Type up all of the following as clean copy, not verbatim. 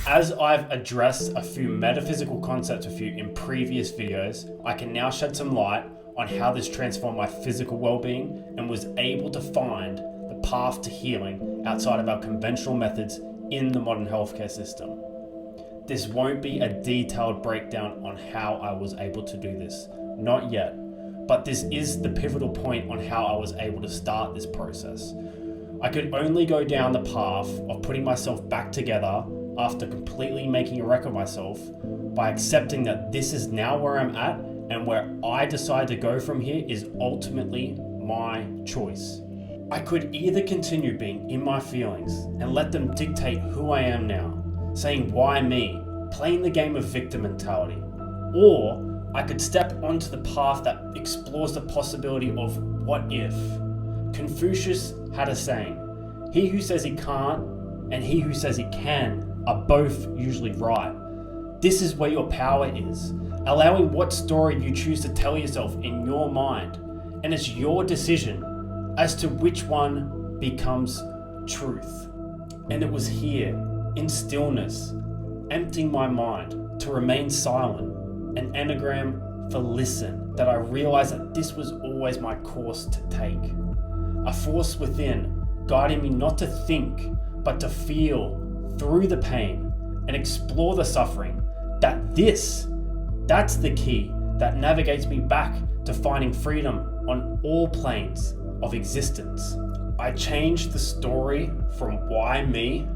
As I've addressed a few metaphysical concepts with you in previous videos, I can now shed some light on how this transformed my physical well-being and was able to find the path to healing outside of our conventional methods in the modern healthcare system. This won't be a detailed breakdown on how I was able to do this, not yet, but this is the pivotal point on how I was able to start this process. I could only go down the path of putting myself back together after completely making a wreck of myself by accepting that this is now where I'm at, and where I decide to go from here is ultimately my choice. I could either continue being in my feelings and let them dictate who I am now, saying why me, playing the game of victim mentality, or I could step onto the path that explores the possibility of what if. Confucius had a saying, "He who says he can't and he who says he can are both usually right." This is where your power is, allowing what story you choose to tell yourself in your mind, and it's your decision as to which one becomes truth. And it was here, in stillness, emptying my mind to remain silent, an anagram for listen, that I realized that this was always my course to take. A force within, guiding me not to think, but to feel through the pain and explore the suffering, that's the key that navigates me back to finding freedom on all planes of existence. I changed the story from why me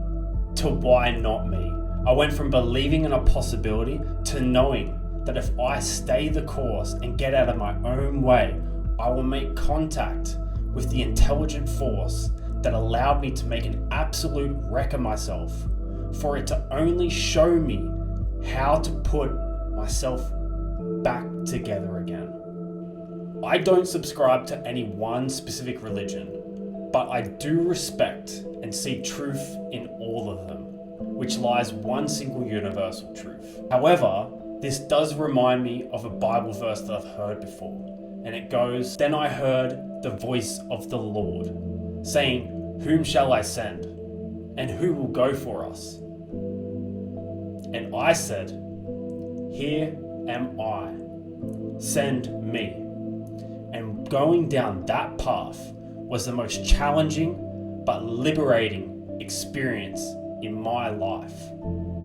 to why not me. I went from believing in a possibility to knowing that if I stay the course and get out of my own way, I will make contact with the intelligent force that allowed me to make an absolute wreck of myself, for it to only show me how to put myself back together again. I don't subscribe to any one specific religion, but I do respect and see truth in all of them, which lies one single universal truth. However, this does remind me of a Bible verse that I've heard before, and it goes, "Then I heard the voice of the Lord, saying, 'Whom shall I send? And who will go for us?' And I said, 'Here am I. Send me.'" And going down that path was the most challenging but liberating experience in my life.